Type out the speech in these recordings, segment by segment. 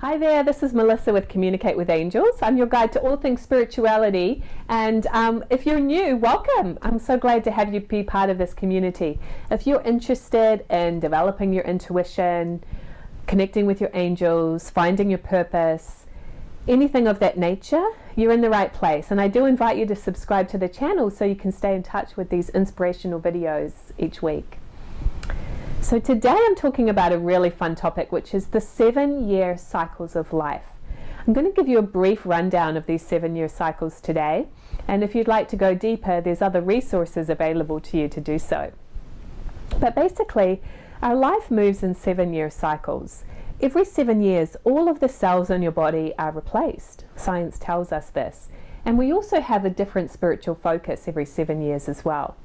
Hi there, this is Melissa with Communicate with Angels. I'm your guide to all things spirituality, and if you're new, welcome. I'm so glad to have you be part of this community. If you're interested in developing your intuition, connecting with your angels, finding your purpose, anything of that nature, you're in the right place. And I do invite you to subscribe to the channel so you can stay in touch with these inspirational videos each week. So today I'm talking about a really fun topic, which is the 7-year cycles of life. I'm going to give you a brief rundown of these 7-year cycles today, and if you'd like to go deeper, there's other resources available to you to do so. But basically, our life moves in 7-year cycles. Every 7 years, all of the cells in your body are replaced. Science tells us this. And we also have a different spiritual focus every 7 years as well.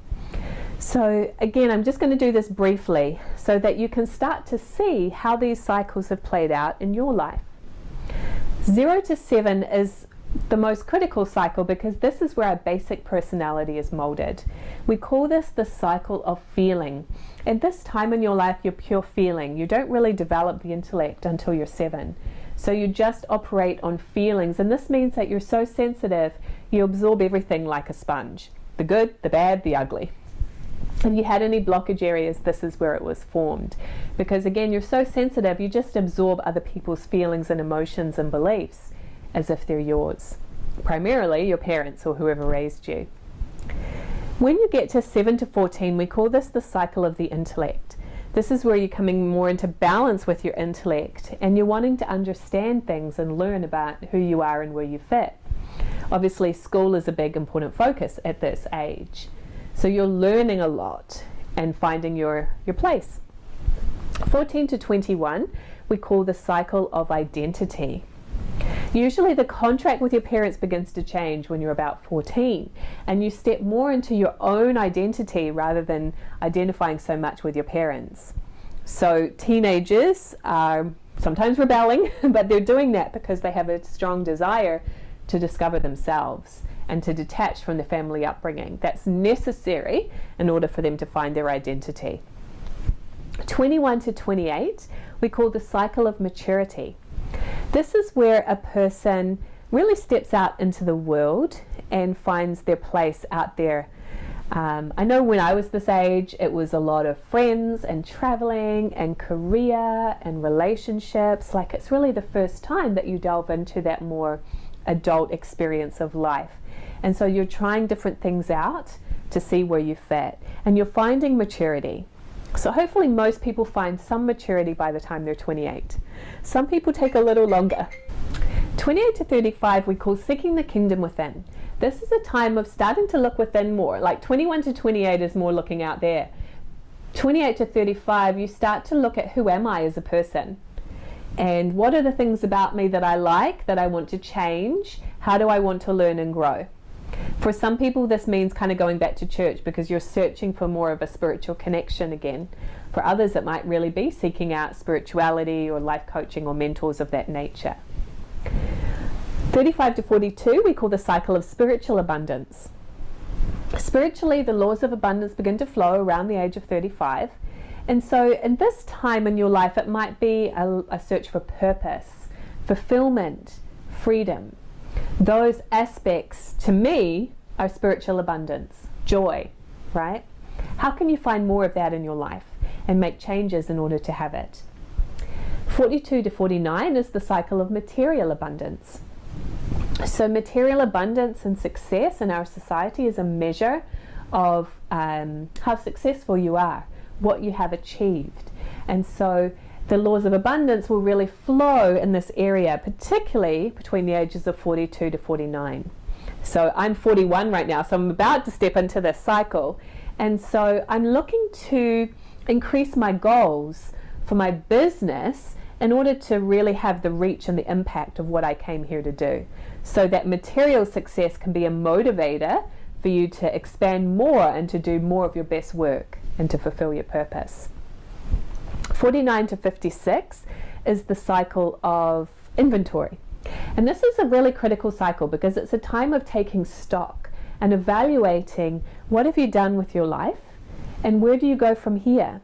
So again, I'm just going to do this briefly so that you can start to see how these cycles have played out in your life. 0 to 7 is the most critical cycle because this is where our basic personality is molded. We call this the cycle of feeling. At this time in your life, you're pure feeling. You don't really develop the intellect until you're 7. So you just operate on feelings, and this means that you're so sensitive, you absorb everything like a sponge. The good, the bad, the ugly. If you had any blockage areas, this is where it was formed. Because again, you're so sensitive, you just absorb other people's feelings and emotions and beliefs as if they're yours. Primarily your parents or whoever raised you. When you get to 7 to 14, we call this the cycle of the intellect. This is where you're coming more into balance with your intellect and you're wanting to understand things and learn about who you are and where you fit. Obviously, school is a big important focus at this age. So you're learning a lot and finding your place. 14 to 21, we call the cycle of identity. Usually the contract with your parents begins to change when you're about 14, and you step more into your own identity rather than identifying so much with your parents. So teenagers are sometimes rebelling, but they're doing that because they have a strong desire to discover themselves and to detach from the family upbringing. That's necessary in order for them to find their identity. 21 to 28, we call the cycle of maturity. This is where a person really steps out into the world and finds their place out there. I know when I was this age, it was a lot of friends and traveling and career and relationships. Like, it's really the first time that you delve into that more adult experience of life. And so you're trying different things out to see where you fit, and you're finding maturity. So hopefully most people find some maturity by the time they're 28. Some people take a little longer. 28 to 35 we call seeking the kingdom within. This is a time of starting to look within more. Like 21 to 28 is more looking out there. 28 to 35 you start to look at who am I as a person? And what are the things about me that I like, that I want to change? How do I want to learn and grow? For some people, this means kind of going back to church because you're searching for more of a spiritual connection again. For others, it might really be seeking out spirituality or life coaching or mentors of that nature. 35 to 42, we call the cycle of spiritual abundance. Spiritually, the laws of abundance begin to flow around the age of 35. And so in this time in your life, it might be a search for purpose, fulfillment, freedom. Those aspects, to me, are spiritual abundance, joy, right? How can you find more of that in your life and make changes in order to have it? 42 to 49 is the cycle of material abundance. So material abundance and success in our society is a measure of how successful you are, what you have achieved. And so the laws of abundance will really flow in this area, particularly between the ages of 42 to 49. So I'm 41 right now, so I'm about to step into this cycle. And so I'm looking to increase my goals for my business in order to really have the reach and the impact of what I came here to do. So that material success can be a motivator for you to expand more and to do more of your best work and to fulfill your purpose. 49 to 56 is the cycle of inventory. And this is a really critical cycle because it's a time of taking stock and evaluating what have you done with your life and where do you go from here.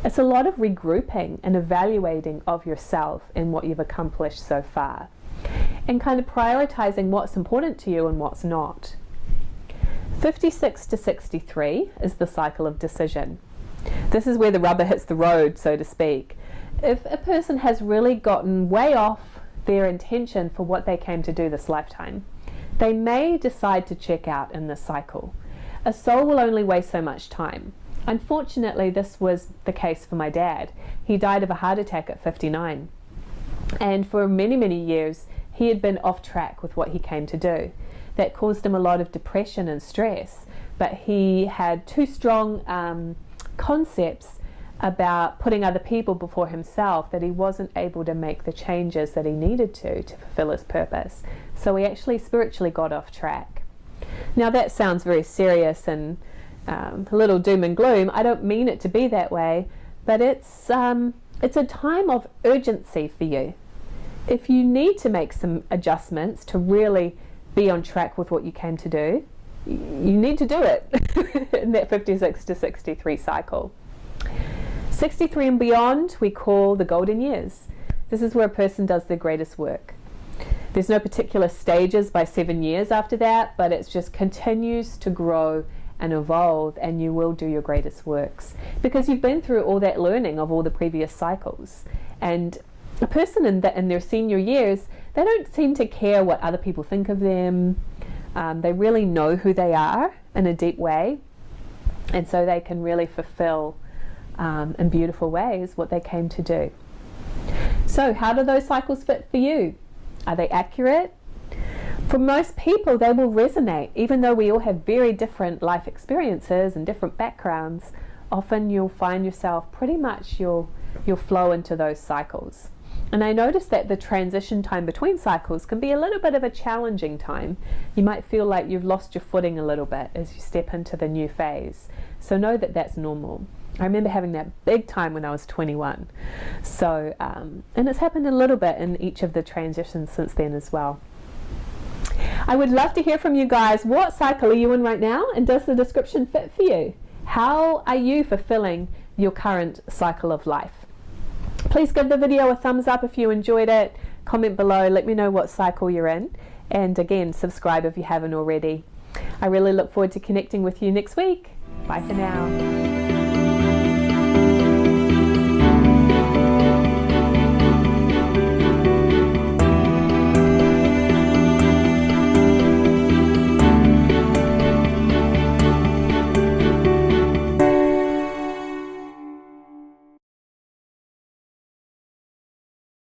It's a lot of regrouping and evaluating of yourself and what you've accomplished so far, and kind of prioritizing what's important to you and what's not. 56 to 63 is the cycle of decision. This is where the rubber hits the road, so to speak. If a person has really gotten way off their intention for what they came to do this lifetime, they may decide to check out in this cycle. A soul will only waste so much time. Unfortunately, this was the case for my dad. He died of a heart attack at 59. And for many, many years, he had been off track with what he came to do. That caused him a lot of depression and stress. But he had too strong concepts about putting other people before himself that he wasn't able to make the changes that he needed to fulfill his purpose. So he actually spiritually got off track. Now that sounds very serious and a little doom and gloom. I don't mean it to be that way, but it's a time of urgency for you. If you need to make some adjustments to really be on track with what you came to do, you need to do it in that 56 to 63 cycle. 63 and beyond we call the golden years. This is where a person does their greatest work. There's no particular stages by 7 years after that, but it just continues to grow and evolve, and you will do your greatest works because you've been through all that learning of all the previous cycles. And a person in their senior years, they don't seem to care what other people think of them. They really know who they are in a deep way, and so they can really fulfill in beautiful ways what they came to do. So how do those cycles fit for you? Are they accurate? For most people, they will resonate. Even though we all have very different life experiences and different backgrounds, often you'll find yourself pretty much you'll flow into those cycles. And I noticed that the transition time between cycles can be a little bit of a challenging time. You might feel like you've lost your footing a little bit as you step into the new phase. So know that that's normal. I remember having that big time when I was 21. So, and it's happened a little bit in each of the transitions since then as well. I would love to hear from you guys. What cycle are you in right now, and does the description fit for you? How are you fulfilling your current cycle of life? Please give the video a thumbs up if you enjoyed it. Comment below, let me know what cycle you're in. And again, subscribe if you haven't already. I really look forward to connecting with you next week. Bye for now.